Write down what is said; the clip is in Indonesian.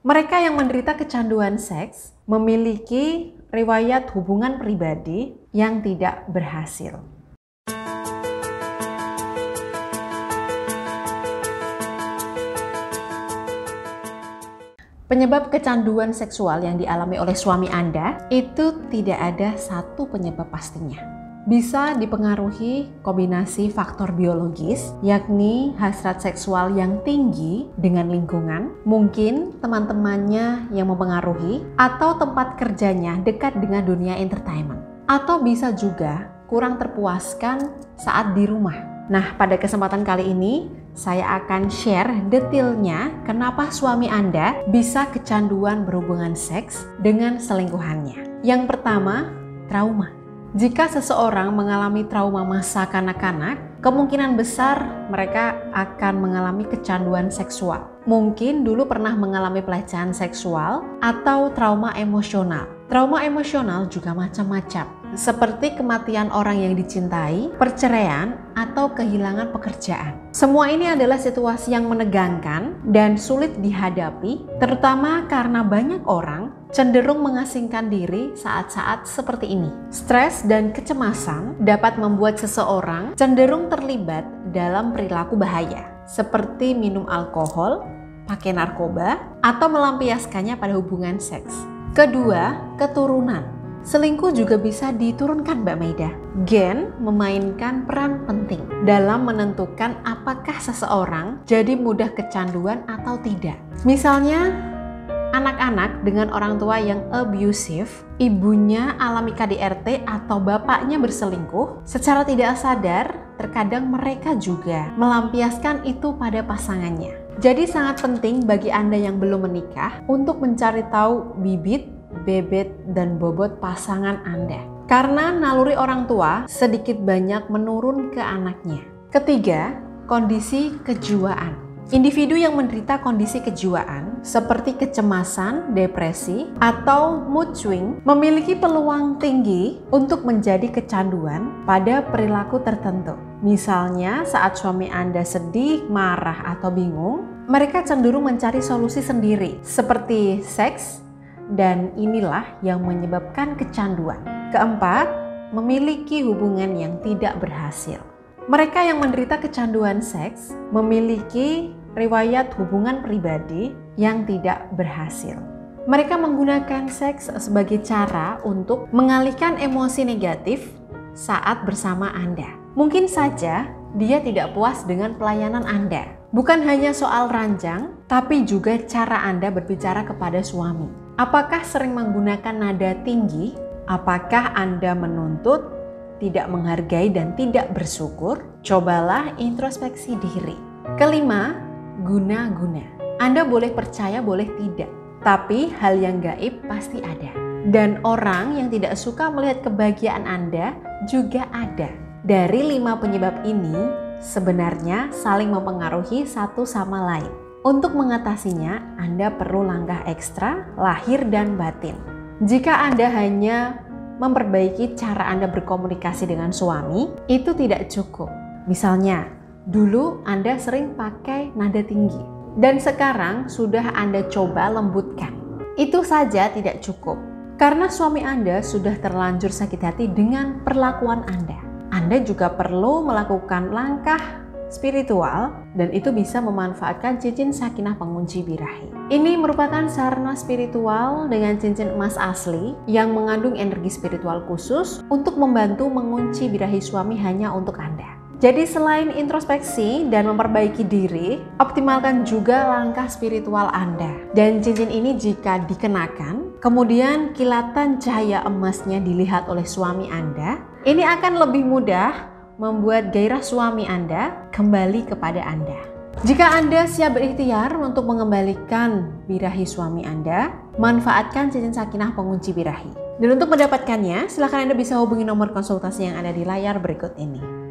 Mereka yang menderita kecanduan seks memiliki riwayat hubungan pribadi yang tidak berhasil. Penyebab kecanduan seksual yang dialami oleh suami Anda itu tidak ada satu penyebab pastinya. Bisa dipengaruhi kombinasi faktor biologis, yakni hasrat seksual yang tinggi dengan lingkungan, mungkin teman-temannya yang mempengaruhi, atau tempat kerjanya dekat dengan dunia entertainment. Atau bisa juga kurang terpuaskan saat di rumah. Nah, pada kesempatan kali ini, saya akan share detailnya kenapa suami Anda bisa kecanduan berhubungan seks dengan selingkuhannya. Yang pertama, trauma. Jika seseorang mengalami trauma masa kanak-kanak, kemungkinan besar mereka akan mengalami kecanduan seksual. Mungkin dulu pernah mengalami pelecehan seksual atau trauma emosional. Trauma emosional juga macam-macam, seperti kematian orang yang dicintai, perceraian, atau kehilangan pekerjaan. Semua ini adalah situasi yang menegangkan dan sulit dihadapi, terutama karena banyak orang cenderung mengasingkan diri saat-saat seperti ini. Stres dan kecemasan dapat membuat seseorang cenderung terlibat dalam perilaku bahaya, seperti minum alkohol, pakai narkoba, atau melampiaskannya pada hubungan seks. Kedua, keturunan. Selingkuh juga bisa diturunkan, Mbak Maida. Gen memainkan peran penting dalam menentukan apakah seseorang jadi mudah kecanduan atau tidak. Misalnya, anak-anak dengan orang tua yang abusive, ibunya alami KDRT atau bapaknya berselingkuh, secara tidak sadar terkadang mereka juga melampiaskan itu pada pasangannya. Jadi sangat penting bagi Anda yang belum menikah untuk mencari tahu bibit, bebet, dan bobot pasangan Anda. Karena naluri orang tua sedikit banyak menurun ke anaknya. Ketiga, kondisi kejiwaan. Individu yang menderita kondisi kejiwaan seperti kecemasan, depresi, atau mood swing memiliki peluang tinggi untuk menjadi kecanduan pada perilaku tertentu. Misalnya saat suami Anda sedih, marah, atau bingung, mereka cenderung mencari solusi sendiri seperti seks, dan inilah yang menyebabkan kecanduan. Keempat, memiliki hubungan yang tidak berhasil. Mereka yang menderita kecanduan seks memiliki riwayat hubungan pribadi yang tidak berhasil. Mereka menggunakan seks sebagai cara untuk mengalihkan emosi negatif saat bersama Anda. Mungkin saja dia tidak puas dengan pelayanan Anda. Bukan hanya soal ranjang, tapi juga cara Anda berbicara kepada suami. Apakah sering menggunakan nada tinggi? Apakah Anda menuntut, tidak menghargai, dan tidak bersyukur? Cobalah introspeksi diri. Kelima, guna-guna. Anda boleh percaya, boleh tidak. Tapi hal yang gaib pasti ada. Dan orang yang tidak suka melihat kebahagiaan Anda juga ada. Dari 5 penyebab ini, sebenarnya saling mempengaruhi satu sama lain. Untuk mengatasinya, Anda perlu langkah ekstra, lahir dan batin. Jika Anda hanya memperbaiki cara Anda berkomunikasi dengan suami, itu tidak cukup. Misalnya, dulu Anda sering pakai nada tinggi, dan sekarang sudah Anda coba lembutkan. Itu saja tidak cukup, karena suami Anda sudah terlanjur sakit hati dengan perlakuan Anda. Anda juga perlu melakukan langkah spiritual, dan itu bisa memanfaatkan cincin sakinah pengunci birahi. Ini merupakan sarana spiritual dengan cincin emas asli yang mengandung energi spiritual khusus untuk membantu mengunci birahi suami hanya untuk Anda. Jadi selain introspeksi dan memperbaiki diri, optimalkan juga langkah spiritual Anda. Dan cincin ini jika dikenakan, kemudian kilatan cahaya emasnya dilihat oleh suami Anda, ini akan lebih mudah membuat gairah suami Anda kembali kepada Anda. Jika Anda siap berikhtiar untuk mengembalikan birahi suami Anda, manfaatkan cincin sakinah pengunci birahi. Dan untuk mendapatkannya, silakan Anda bisa hubungi nomor konsultasi yang ada di layar berikut ini.